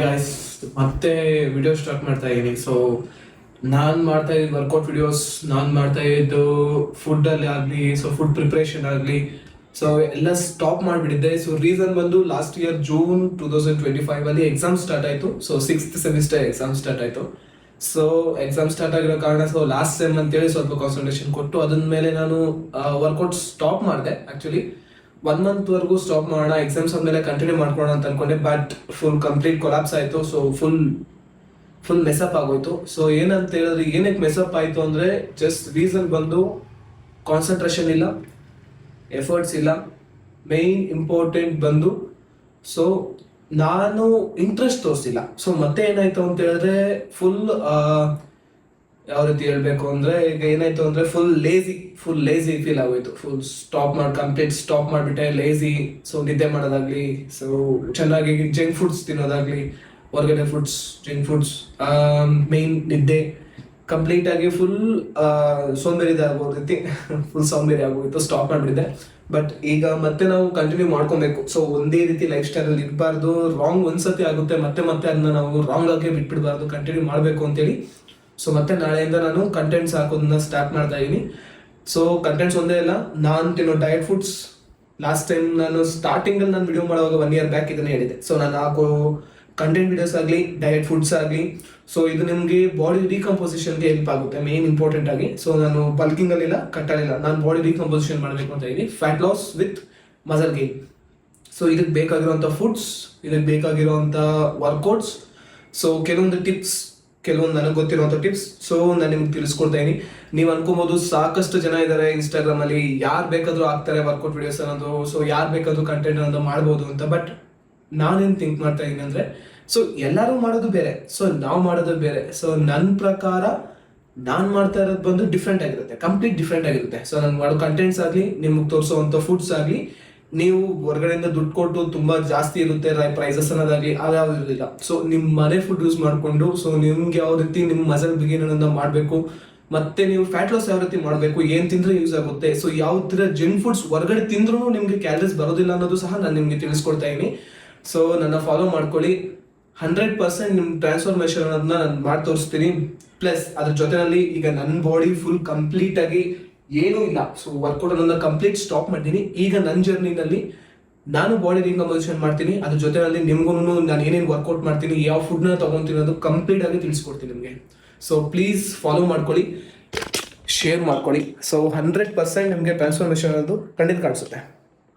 Guys, ಮತ್ತೆ video start ಮಾಡ್ತಾ ಇದ್ದೀನಿ. ಸೊ ನಾನು ಮಾಡ್ತಾ ಇದ್ದ ವರ್ಕೌಟ್ ವಿಡಿಯೋಸ್, ನಾನು ಮಾಡ್ತಾ ಇದ್ದು ಫುಡ್ ಅಲ್ಲಿ ಆಗಲಿ, ಸೊ ಫುಡ್ ಪ್ರಿಪ್ರೇಷನ್ ಆಗಲಿ, ಸೊ ಎಲ್ಲ ಸ್ಟಾಪ್ ಮಾಡಿಬಿಟ್ಟಿದ್ದೆ. ಸೊ ರೀಸನ್ ಬಂದು ಲಾಸ್ಟ್ ಇಯರ್ ಜೂನ್ 2025 ಅಲ್ಲಿ ಎಕ್ಸಾಮ್ ಸ್ಟಾರ್ಟ್ ಆಯಿತು. So 6th semester exam start ಆಯಿತು. ಸೊ ಎಕ್ಸಾಮ್ ಸ್ಟಾರ್ಟ್ ಆಗಿರೋ ಕಾರಣ ಸೊ ಲಾಸ್ಟ್ ಸೆಮ್ ಅಂತೇಳಿ ಸ್ವಲ್ಪ ಕಾನ್ಸಂಟ್ರೇಷನ್ ಕೊಟ್ಟು ಅದ್ರ ಮೇಲೆ ನಾನು ವರ್ಕೌಟ್ ಸ್ಟಾಪ್ ಮಾಡಿದೆ. ಆ್ಯಕ್ಚುಲಿ 1 month ವರೆಗೂ ಸ್ಟಾಪ್ ಮಾಡೋಣ, ಎಕ್ಸಾಮ್ಸ್ ಆದ್ಮೇಲೆ ಕಂಟಿನ್ಯೂ ಮಾಡ್ಕೊಳ್ಳೋಣ ಅಂತ ಅನ್ಕೊಂಡೆ. ಬಟ್ ಫುಲ್ ಕಂಪ್ಲೀಟ್ ಕೊಲಾಪ್ಸ್ ಆಯಿತು. ಸೊ ಫುಲ್ ಮೆಸಪ್ ಆಗೋಯ್ತು. ಸೊ ಏನಂತ ಹೇಳಿದ್ರೆ, ಏನಕ್ಕೆ ಮೆಸಪ್ ಆಯಿತು ಅಂದರೆ ಜಸ್ಟ್ ರೀಸನ್ ಬಂದು ಕಾನ್ಸಂಟ್ರೇಷನ್ ಇಲ್ಲ, ಎಫರ್ಟ್ಸ್ ಇಲ್ಲ. ಮೇನ್ ಇಂಪಾರ್ಟೆಂಟ್ ಬಂದು ಸೊ ನಾನು ಇಂಟ್ರೆಸ್ಟ್ ತೋರಿಸಿಲ್ಲ. ಸೊ ಮತ್ತೆ ಏನಾಯ್ತು ಅಂತ ಹೇಳಿದ್ರೆ ಫುಲ್ ಯಾವ ರೀತಿ ಹೇಳ್ಬೇಕು ಅಂದರೆ, ಈಗ ಏನಾಯ್ತು ಅಂದರೆ ಫುಲ್ ಲೇಸಿ ಫೀಲ್ ಆಗೋಯ್ತು. ಫುಲ್ ಕಂಪ್ಲೀಟ್ ಸ್ಟಾಪ್ ಮಾಡಿಬಿಟ್ಟೆ. ಲೇಸಿ, ಸೊ ನಿದ್ದೆ ಮಾಡೋದಾಗ್ಲಿ, ಸೊ ಚೆನ್ನಾಗಿ ಜಂಕ್ ಫುಡ್ಸ್ ತಿನ್ನೋದಾಗ್ಲಿ, ಹೊರಗಡೆ ಫುಡ್ಸ್, ಜಂಕ್ ಫುಡ್ಸ್, ಮೇನ್ ನಿದ್ದೆ, ಕಂಪ್ಲೀಟ್ ಆಗಿ ಫುಲ್ ಸೋಂಬೇರಿ ಆಗೋದೈತಿ. ಫುಲ್ ಸೋಂಬೇರಿ ಆಗೋಗಿತ್ತು, ಸ್ಟಾಪ್ ಮಾಡಿಬಿಟ್ಟಿದೆ. ಬಟ್ ಈಗ ಮತ್ತೆ ನಾವು ಕಂಟಿನ್ಯೂ ಮಾಡ್ಕೊಬೇಕು. ಸೊ ಒಂದೇ ರೀತಿ ಲೈಫ್ ಸ್ಟೈಲಲ್ಲಿ ಇರಬಾರ್ದು. ರಾಂಗ್ ಒಂದ್ಸತಿ ಆಗುತ್ತೆ, ಮತ್ತೆ ಅದನ್ನ ನಾವು ರಾಂಗ್ ಆಗಿ ಬಿಟ್ಬಿಡ್ಬಾರ್ದು, ಕಂಟಿನ್ಯೂ ಮಾಡಬೇಕು ಅಂತೇಳಿ. ಸೊ ಮತ್ತೆ ನಾಳೆಯಿಂದ ನಾನು ಕಂಟೆಂಟ್ಸ್ ಹಾಕೋದನ್ನ ಸ್ಟಾರ್ಟ್ ಮಾಡ್ತಾ ಇದ್ದೀನಿ. ಸೊ ಕಂಟೆಂಟ್ಸ್ ಒಂದೇ ಇಲ್ಲ, ನಾನು ತಿನ್ನೋ ಡಯಟ್ ಫುಡ್ಸ್. ಲಾಸ್ಟ್ ಟೈಮ್ ನಾನು ಸ್ಟಾರ್ಟಿಂಗಲ್ಲಿ ನಾನು ವಿಡಿಯೋ ಮಾಡುವಾಗ 1 year ಬ್ಯಾಕ್ ಇದನ್ನೇ ಹೇಳಿದೆ. ಸೊ ನಾನು ಹಾಕೋ ಕಂಟೆಂಟ್ ವಿಡಿಯೋಸ್ ಆಗಲಿ, ಡಯಟ್ ಫುಡ್ಸ್ ಆಗಲಿ, ಸೊ ಇದು ನಿಮಗೆ ಬಾಡಿ ರೀಕಂಪೋಸಿಷನ್ಗೆ ಹೆಲ್ಪ್ ಆಗುತ್ತೆ ಮೇನ್ ಇಂಪಾರ್ಟೆಂಟ್ ಆಗಿ. ಸೊ ನಾನು ಬಲ್ಕಿಂಗ್ ಅಲ್ಲಿಲ್ಲ, ಕಟ್ಟಲಿಲ್ಲ, ನಾನು ಬಾಡಿ ರೀಕಂಪೋಸಿಷನ್ ಮಾಡಬೇಕು ಅಂತ ಇದ್ದೀನಿ. Fat loss with muscle gain. So ಇದಕ್ಕೆ ಬೇಕಾಗಿರುವಂಥ ಫುಡ್ಸ್, ಇದಕ್ಕೆ ಬೇಕಾಗಿರುವಂಥ ವರ್ಕೌಟ್ಸ್, ಸೊ ಕೆಲವೊಂದು ಟಿಪ್ಸ್, ಕೆಲವೊಂದು ನನಗೆ ಗೊತ್ತಿರುವಂಥ ಟಿಪ್ಸ್, ಸೊ ನಾನು ನಿಮ್ಗೆ ತಿಳಿಸ್ಕೊಡ್ತಾ ಇದ್ದೀನಿ. ನೀವು ಅನ್ಕೋಬಹುದು ಸಾಕಷ್ಟು ಜನ ಇದ್ದಾರೆ ಇನ್ಸ್ಟಾಗ್ರಾಮಲ್ಲಿ, ಯಾರು ಬೇಕಾದರೂ ಆಗ್ತಾರೆ ವರ್ಕೌಟ್ ವಿಡಿಯೋಸ್ ಅನ್ನೋದು, ಸೊ ಯಾರು ಬೇಕಾದರೂ ಕಂಟೆಂಟ್ ಅನ್ನೋದು ಮಾಡ್ಬೋದು ಅಂತ. ಬಟ್ ನಾನೇನು ಥಿಂಕ್ ಮಾಡ್ತಾ ಇದ್ದೀನಿ ಅಂದರೆ, ಸೊ ಎಲ್ಲರೂ ಮಾಡೋದು ಬೇರೆ, ಸೊ ನಾವು ಮಾಡೋದು ಬೇರೆ. ಸೊ ನನ್ನ ಪ್ರಕಾರ ನಾನು ಮಾಡ್ತಾ ಇರೋದು ಬಂದು ಡಿಫ್ರೆಂಟ್ ಆಗಿರುತ್ತೆ, ಕಂಪ್ಲೀಟ್ ಡಿಫ್ರೆಂಟ್ ಆಗಿರುತ್ತೆ. ಸೊ ನಾನು ಮಾಡೋ ಕಂಟೆಂಟ್ಸ್ ಆಗಲಿ, ನಿಮ್ಗೆ ತೋರಿಸೋವಂಥ ಫುಡ್ಸ್ ಆಗಲಿ, ನೀವು ಹೊರಗಡೆಯಿಂದ ದುಡ್ಡು ಕೊಟ್ಟು ತುಂಬ ಜಾಸ್ತಿ ಇರುತ್ತೆ ಪ್ರೈಸಸ್ ಅನ್ನೋದಾಗಲಿ ಅದ್ಯಾವುದು ಇರಲಿಲ್ಲ. ಸೊ ನಿಮ್ಮ ಮನೆ ಫುಡ್ ಯೂಸ್ ಮಾಡಿಕೊಂಡು, ಸೊ ನಿಮ್ಗೆ ಯಾವ ರೀತಿ ನಿಮ್ಮ ಮಸಲ್ ಬಿಗಿನ್ ಅನ್ನೋದನ್ನ ಮಾಡಬೇಕು, ಮತ್ತೆ ನೀವು ಫ್ಯಾಟ್ ಲಾಸ್ ಯಾವ ರೀತಿ ಮಾಡಬೇಕು, ಏನು ತಿಂದರೆ ಯೂಸ್ ಆಗುತ್ತೆ, ಸೊ ಯಾವ ಥರ ಜಂಕ್ ಫುಡ್ಸ್ ಹೊರಗಡೆ ತಿಂದ್ರೂ ನಿಮಗೆ ಕ್ಯಾಲರೀಸ್ ಬರೋದಿಲ್ಲ ಅನ್ನೋದು ಸಹ ನಾನು ನಿಮಗೆ ತಿಳಿಸ್ಕೊಡ್ತಾ ಇದ್ದೀನಿ. ಸೊ ನನ್ನ ಫಾಲೋ ಮಾಡ್ಕೊಳ್ಳಿ. 100% ನಿಮ್ಮ ಟ್ರಾನ್ಸ್ಫಾರ್ಮೇಷನ್ ಅನ್ನೋದನ್ನ ನಾನು ಮಾಡಿ ತೋರಿಸ್ತೀನಿ. ಪ್ಲಸ್ ಅದ್ರ ಜೊತೆಯಲ್ಲಿ ಈಗ ನನ್ನ ಬಾಡಿ ಫುಲ್ ಕಂಪ್ಲೀಟ್ ಆಗಿ ಏನೂ ಇಲ್ಲ. ಸೊ ವರ್ಕೌಟ್ ಅನ್ನೋದನ್ನ ಕಂಪ್ಲೀಟ್ ಸ್ಟಾಪ್ ಮಾಡ್ತೀನಿ. ಈಗ ನನ್ನ ಜರ್ನಿನಲ್ಲಿ ನಾನು ಬಾಡಿ ರೀಕಂಪೋಸಿಷನ್ ಮಾಡ್ತೀನಿ. ಅದ್ರ ಜೊತೆಯಲ್ಲಿ ನಿಮ್ಗೂ ನಾನು ಏನೇನು ವರ್ಕೌಟ್ ಮಾಡ್ತೀನಿ, ಯಾವ ಫುಡ್ನ ತೊಗೊತೀನಿ ಅನ್ನೋದು ಕಂಪ್ಲೀಟ್ ಆಗಿ ತಿಳಿಸ್ಕೊಡ್ತೀನಿ ನಿಮಗೆ. ಸೊ ಪ್ಲೀಸ್ ಫಾಲೋ ಮಾಡ್ಕೊಳ್ಳಿ, ಶೇರ್ ಮಾಡ್ಕೊಳ್ಳಿ. ಸೊ 100% ನಿಮಗೆ ಟ್ರಾನ್ಸ್ಫಾರ್ಮೇಷನ್ ಅನ್ನೋದು ಖಂಡಿತ ಕಾಣಿಸುತ್ತೆ.